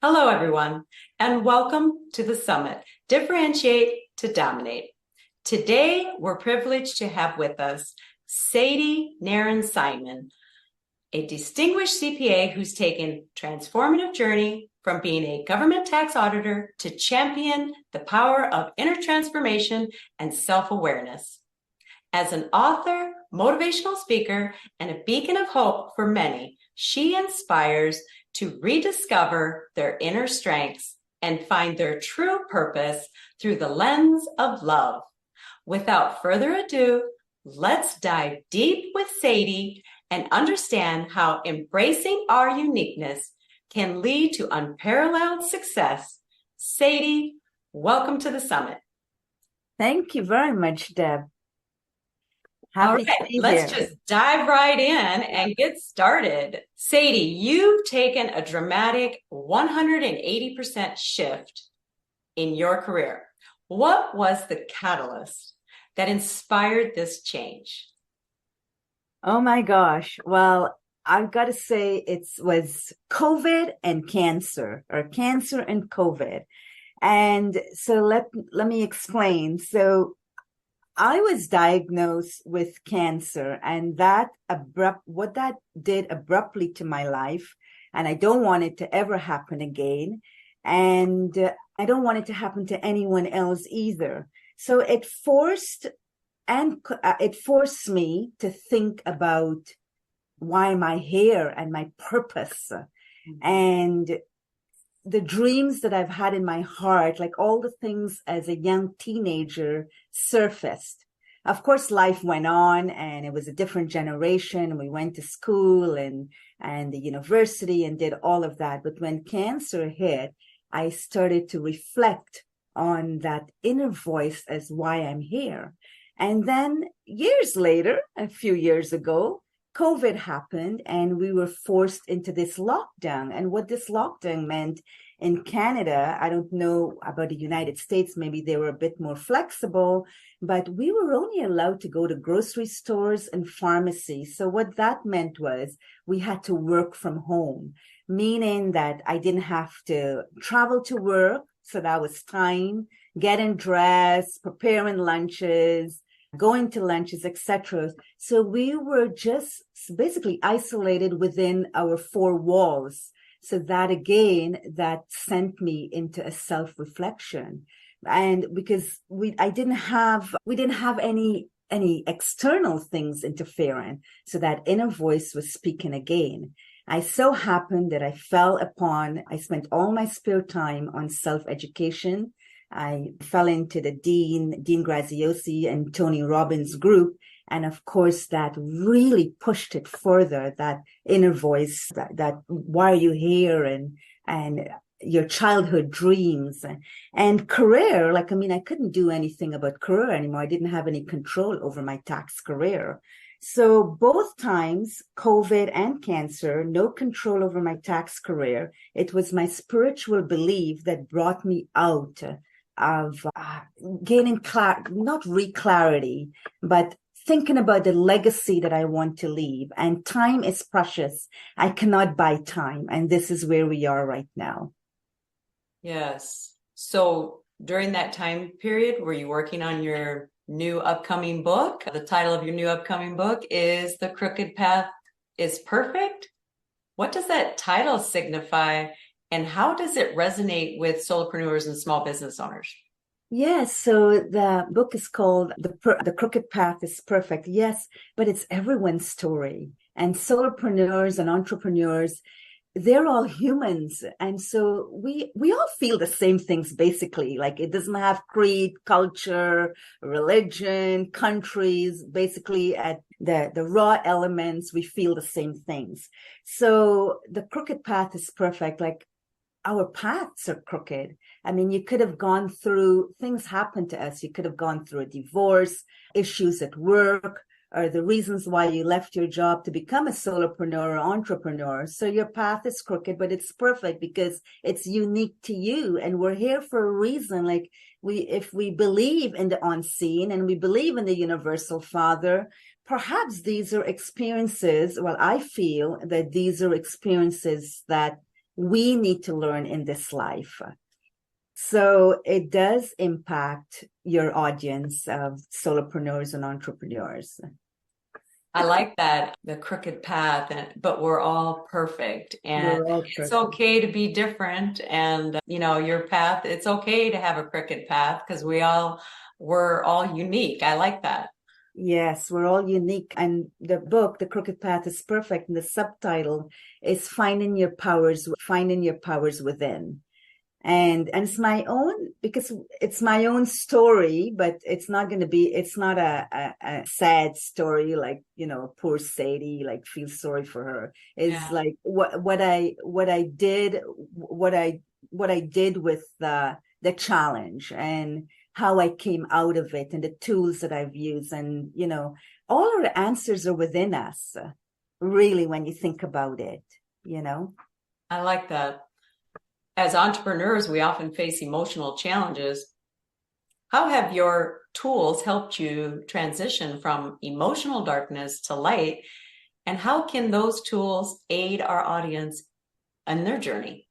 Hello, everyone, and welcome to the summit, Differentiate to Dominate. Today, we're privileged to have with us Satie Narain-Simon, a distinguished CPA who's taken transformative journey from being a government tax auditor to champion the power of inner transformation and self-awareness. As an author, motivational speaker, and a beacon of hope for many, she inspires to rediscover their inner strengths and find their true purpose through the lens of love. Without further ado, let's dive deep with Satie and understand how embracing our uniqueness can lead to unparalleled success. Satie, welcome to the summit. Thank you very much, Deb. All Happy to right, be let's here. just dive right in and get started. Satie, you've taken a dramatic 180% shift in your career. What was the catalyst that inspired this change? Oh my gosh. Well, I've got to say it was COVID and cancer, or cancer and COVID. And so let me explain. So I was diagnosed with cancer, and what that did abruptly to my life, and I don't want it to ever happen again. And I don't want it to happen to anyone else either. So it forced me to think about why am I here and my purpose, and the dreams that I've had in my heart, like all the things as a young teenager, surfaced. Of course, life went on, and it was a different generation. We went to school and the university and did all of that. But when cancer hit, I started to reflect on that inner voice as why I'm here. And then years later, a few years ago, COVID happened, and we were forced into this lockdown. And what this lockdown meant in Canada, I don't know about the United States, maybe they were a bit more flexible, but we were only allowed to go to grocery stores and pharmacies. So what that meant was we had to work from home, meaning that I didn't have to travel to work. So that was time, getting dressed, preparing lunches, going to lunches, etc. So we were just basically isolated within our four walls. So that again, that sent me into a self-reflection. And because we didn't have any external things interfering. So that inner voice was speaking again. I so happened that I spent all my spare time on self-education. I fell into the Dean Graziosi and Tony Robbins group. And of course, that really pushed it further, that inner voice, that why are you here, and your childhood dreams and career. I couldn't do anything about career anymore. I didn't have any control over my tax career. So both times, COVID and cancer, no control over my tax career. It was my spiritual belief that brought me out of gaining clarity, but thinking about the legacy that I want to leave. And time is precious. I cannot buy time. And this is where we are right now. Yes. So during that time period, were you working on your new upcoming book? The title of your new upcoming book is The Crooked Path is Perfect. What does that title signify, and how does it resonate with solopreneurs and small business owners? Yes, so the book is called The Crooked Path is Perfect. Yes, but it's everyone's story. And solopreneurs and entrepreneurs, they're all humans. And so we all feel the same things, basically. Like, it doesn't have creed, culture, religion, countries. Basically, at the raw elements, we feel the same things. So the crooked path is perfect. Like, our paths are crooked. I mean, you could have gone through, things happen to us. You could have gone through a divorce, issues at work, or the reasons why you left your job to become a solopreneur or entrepreneur. So your path is crooked, but it's perfect because it's unique to you. And we're here for a reason. Like, if we believe in the unseen and we believe in the universal Father, perhaps these are experiences. Well, I feel that these are experiences that we need to learn in this life. So it does impact your audience of solopreneurs and entrepreneurs. I like that, the crooked path, but we're all perfect. And We're all it's perfect. okay to be different. And, your path, it's okay to have a crooked path because we're all unique. I like that. Yes, we're all unique. And the book, The Crooked Path is Perfect. And the subtitle is finding your powers within. And it's my own, because it's my own story, but it's not a sad story, like, poor Satie, like, feel sorry for her. It's like what I did with the challenge, and how I came out of it, and the tools that I've used. And all our answers are within us, really, when you think about it. I like that. As entrepreneurs, we often face emotional challenges. How have your tools helped you transition from emotional darkness to light? And how can those tools aid our audience in their journey?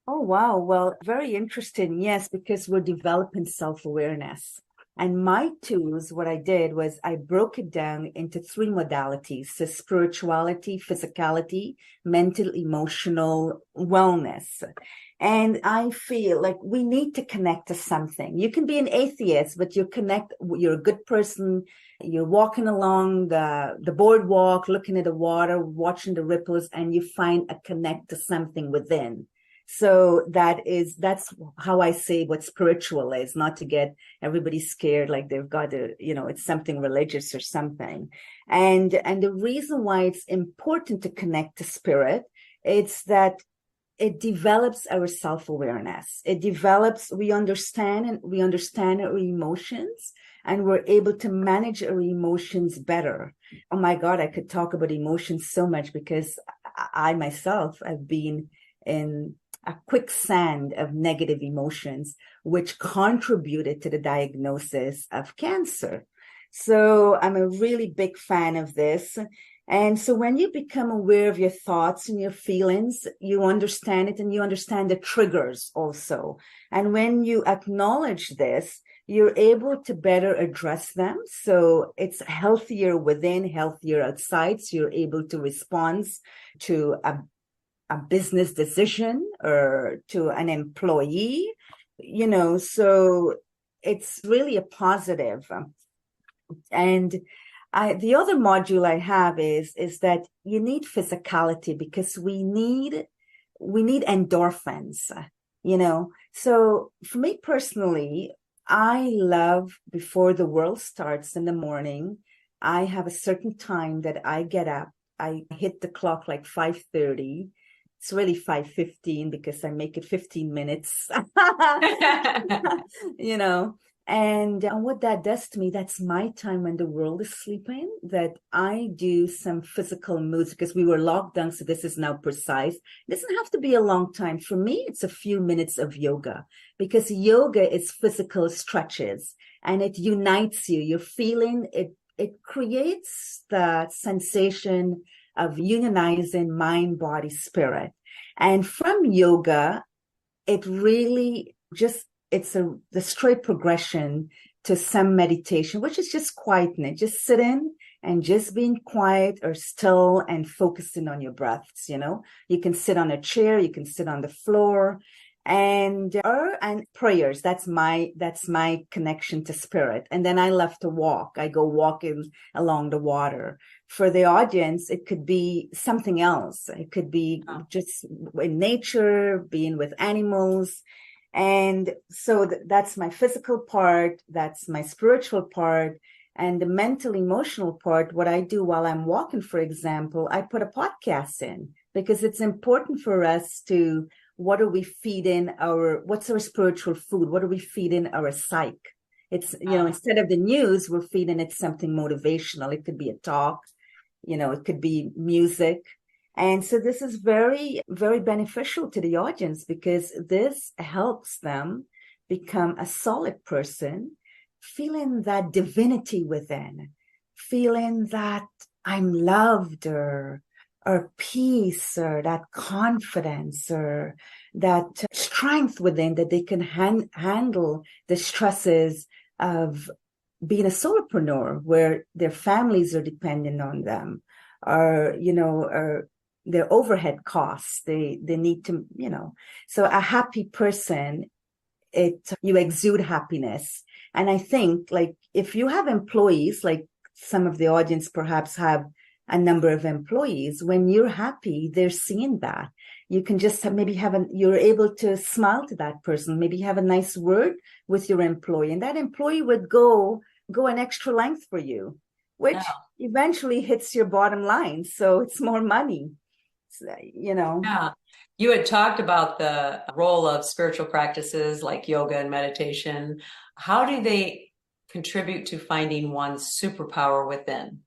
Oh, wow. Well, very interesting. Yes, because we're developing self-awareness. And my tools, what I did was I broke it down into 3 modalities: so spirituality, physicality, mental, emotional wellness. And I feel like we need to connect to something. You can be an atheist, but you're a good person. You're walking along the boardwalk, looking at the water, watching the ripples, and you find a connect to something within. So that's how I say what spiritual is, not to get everybody scared, like they've got to, it's something religious or something. And the reason why it's important to connect to spirit, it's that it develops our self-awareness. We understand our emotions, and we're able to manage our emotions better. Oh my God, I could talk about emotions so much, because I myself have been in a quicksand of negative emotions, which contributed to the diagnosis of cancer. So I'm a really big fan of this. And so when you become aware of your thoughts and your feelings, you understand it, and you understand the triggers also. And when you acknowledge this, you're able to better address them. So it's healthier within, healthier outside. So you're able to respond to a business decision or to an employee, so it's really a positive. And the other module I have is that you need physicality, because we need endorphins, So for me personally, I love, before the world starts in the morning, I have a certain time that I get up. I hit the clock like 5:30. It's really 5:15, because I make it 15 minutes, And what that does to me, that's my time when the world is sleeping, that I do some physical moves, because we were locked down. So this is now precise. It doesn't have to be a long time. For me, it's a few minutes of yoga, because yoga is physical stretches, and it unites you. You're feeling it. It creates the sensation of unionizing mind, body, spirit. And from yoga, it really just, the straight progression to some meditation, which is just quietness, just sitting and just being quiet or still and focusing on your breaths. You can sit on a chair, you can sit on the floor, and prayers. That's my connection to spirit. And then I love to walk. I go walking along the water. For the audience, it could be something else. It could be just in nature, being with animals. And so that's my physical part. That's my spiritual part. And the mental, emotional part, what I do while I'm walking, for example, I put a podcast in, because it's important for us to, what are we feeding what's our spiritual food? What are we feeding our psyche? It's, instead of the news, we're feeding it something motivational. It could be a talk, it could be music. And so this is very, very beneficial to the audience, because this helps them become a solid person, feeling that divinity within, feeling that I'm loved, or or peace or that confidence or that strength within, that they can handle the stresses of being a solopreneur where their families are dependent on them, or, or their overhead costs. They need to, so a happy person, you exude happiness. And I think, like, if you have employees, like some of the audience perhaps have a number of employees, when you're happy, they're seeing that. You can just you're able to smile to that person, maybe have a nice word with your employee, and that employee would go an extra length for you, which eventually hits your bottom line. So it's more money, Yeah. You had talked about the role of spiritual practices like yoga and meditation. How do they contribute to finding one's superpower within?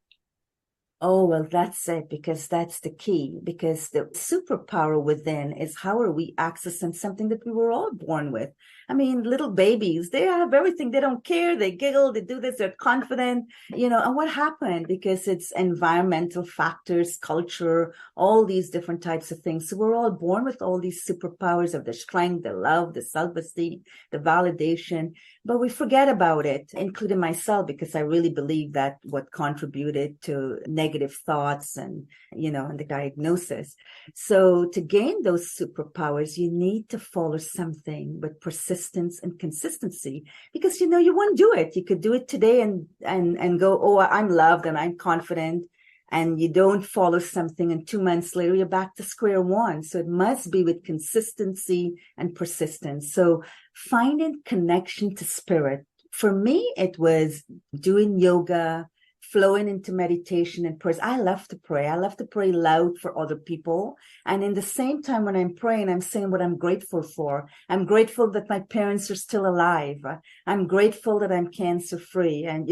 Oh, well, that's it, because that's the key. Because the superpower within is, how are we accessing something that we were all born with? I mean, little babies, they have everything. They don't care. They giggle, they do this, they're confident, and what happened? Because it's environmental factors, culture, all these different types of things. So we're all born with all these superpowers of the strength, the love, the self-esteem, the validation, but we forget about it, including myself, because I really believe that what contributed to negative thoughts and the diagnosis. So to gain those superpowers, you need to follow something with persistence and consistency, because you won't do it. You could do it today and go, oh, I'm loved and I'm confident, and you don't follow something, and 2 months later you're back to square one. So it must be with consistency and persistence. So finding connection to spirit, for me, it was doing yoga, flowing into meditation and prayers. I love to pray. I love to pray loud for other people. And in the same time, when I'm praying, I'm saying what I'm grateful for. I'm grateful that my parents are still alive. I'm grateful that I'm cancer free. And,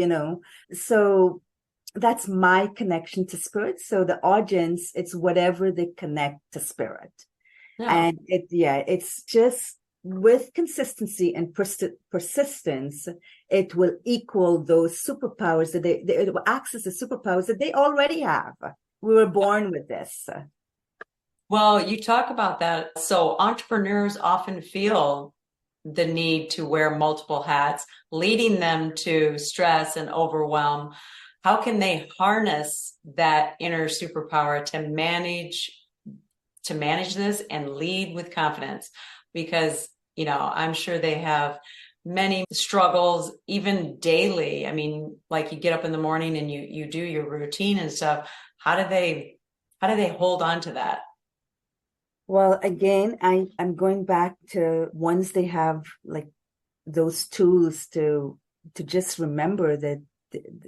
so that's my connection to spirit. So the audience, it's whatever they connect to spirit. Yeah. And it's just with consistency and persistence, it will equal those superpowers that it will access the superpowers that they already have. We were born with this. Well, you talk about that. So entrepreneurs often feel the need to wear multiple hats, leading them to stress and overwhelm. How can they harness that inner superpower to manage this and lead with confidence? Because, I'm sure they have many struggles, even daily. I mean, like, you get up in the morning and you do your routine and stuff. How do they hold on to that? Well, again, I'm going back to, once they have like those tools to just remember that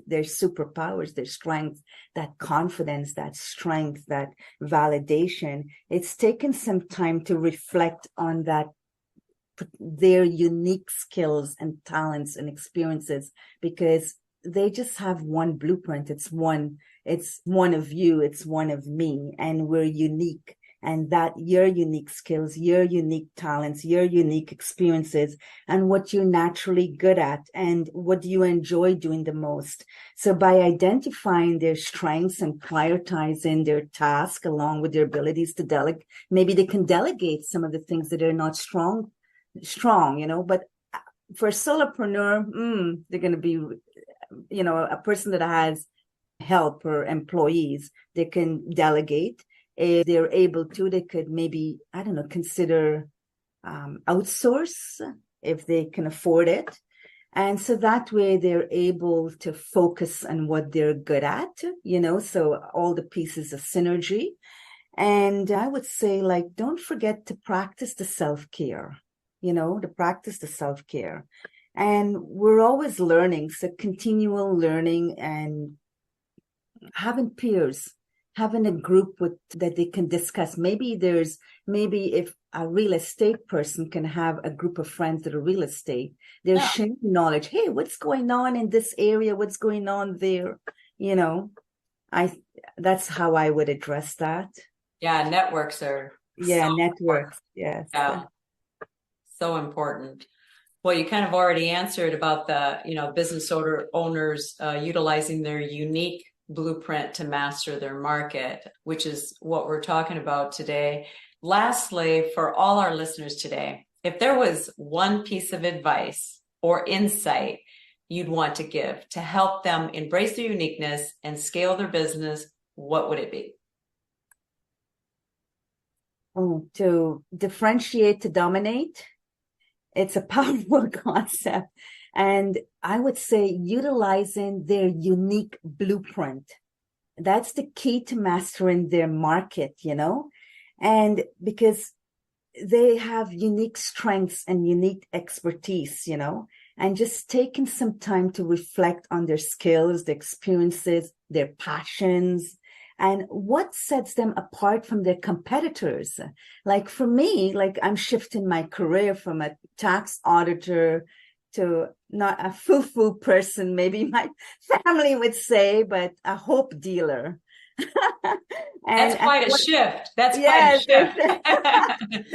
their superpowers, their strength, that confidence, that strength, that validation. It's taken some time to reflect on their unique skills and talents and experiences, because they just have one blueprint. It's one of you, it's one of me, and we're unique. And that your unique skills, your unique talents, your unique experiences, and what you're naturally good at, and what do you enjoy doing the most. So by identifying their strengths and prioritizing their task along with their abilities to delegate, maybe they can delegate some of the things that are not strong, but for a solopreneur, they're going to be, a person that has help or employees, they can delegate. If they're able to, they could maybe, consider outsource if they can afford it. And so that way they're able to focus on what they're good at, so all the pieces of synergy. And I would say, like, don't forget to practice the self-care, to practice the self-care. And we're always learning, so continual learning and having peers, having a group that they can discuss. Maybe if a real estate person can have a group of friends that are real estate, they're sharing knowledge. Hey, what's going on in this area? What's going on there? That's how I would address that. Yeah, networks are networks. Yes. Yeah. So important. Well, you kind of already answered about the, business owners utilizing their unique blueprint to master their market, which is what we're talking about today. Lastly, for all our listeners today, if there was one piece of advice or insight you'd want to give to help them embrace their uniqueness and scale their business, what would it be? Oh, to differentiate, to dominate. It's a powerful concept. And I would say utilizing their unique blueprint. That's the key to mastering their market, and because they have unique strengths and unique expertise, and just taking some time to reflect on their skills, their experiences, their passions, and what sets them apart from their competitors. Like for me, like I'm shifting my career from a tax auditor to not a foo-foo person, maybe my family would say, but a hope dealer. That's quite a shift. That's yes, quite a shift.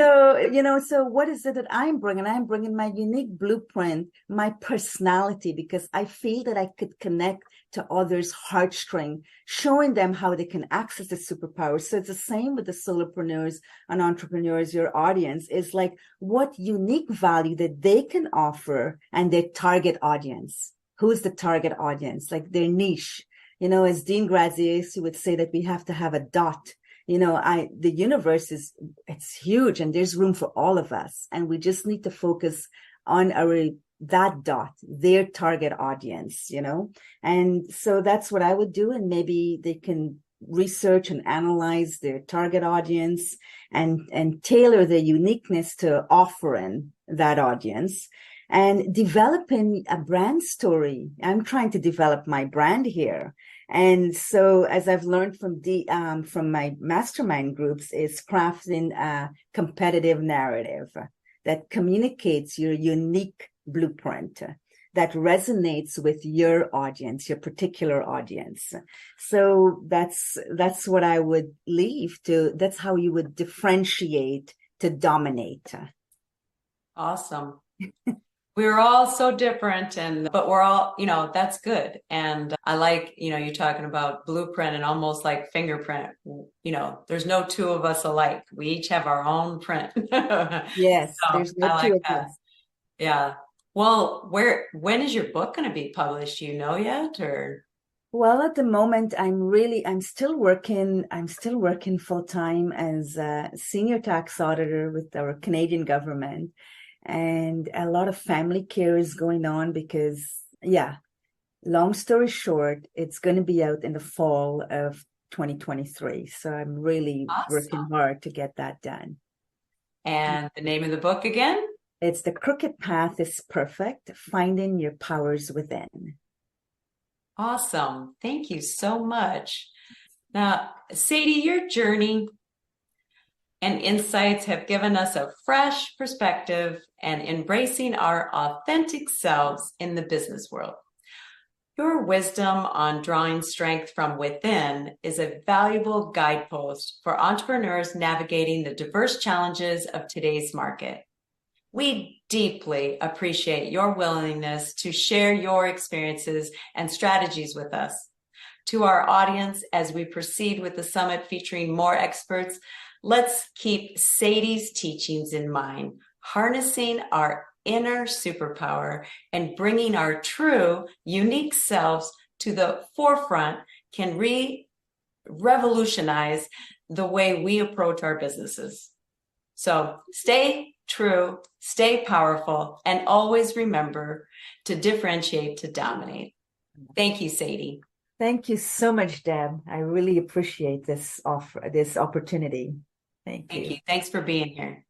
So what is it that I'm bringing? I'm bringing my unique blueprint, my personality, because I feel that I could connect to others' heartstring, showing them how they can access the superpowers. So it's the same with the solopreneurs and entrepreneurs. Your audience is like what unique value that they can offer and their target audience. Who's the target audience? Like their niche. As Dean Graziosi would say that we have to have a dot. The universe it's huge and there's room for all of us. And we just need to focus on that dot, their target audience, And so that's what I would do. And maybe they can research and analyze their target audience and tailor their uniqueness to offering that audience. And developing a brand story. I'm trying to develop my brand here. And so as I've learned from my mastermind groups is crafting a competitive narrative that communicates your unique blueprint that resonates with your audience, your particular audience. So that's what I would leave to. That's how you would differentiate to dominate. Awesome. We're all so different, but we're all, that's good. And I like, you're talking about blueprint and almost like fingerprint. There's no two of us alike. We each have our own print. Yes, So there's no I two like of that. us. Yeah. Well, when is your book going to be published? Do you know yet, or? Well, at the moment, I'm still working full time as a senior tax auditor with our Canadian government. And a lot of family care is going on because, long story short, it's going to be out in the fall of 2023. So I'm really working hard to get that done. And the name of the book again? It's The Crooked Path is Perfect, Finding Your Powers Within. Awesome. Thank you so much. Now, Satie, your journey and insights have given us a fresh perspective and embracing our authentic selves in the business world. Your wisdom on drawing strength from within is a valuable guidepost for entrepreneurs navigating the diverse challenges of today's market. We deeply appreciate your willingness to share your experiences and strategies with us. To our audience, as we proceed with the summit featuring more experts, let's keep Satie's teachings in mind, harnessing our inner superpower and bringing our true, unique selves to the forefront can revolutionize the way we approach our businesses. So stay true, stay powerful, and always remember to differentiate to dominate. Thank you, Satie. Thank you so much, Deb. I really appreciate this opportunity. Thank you. Thanks for being here.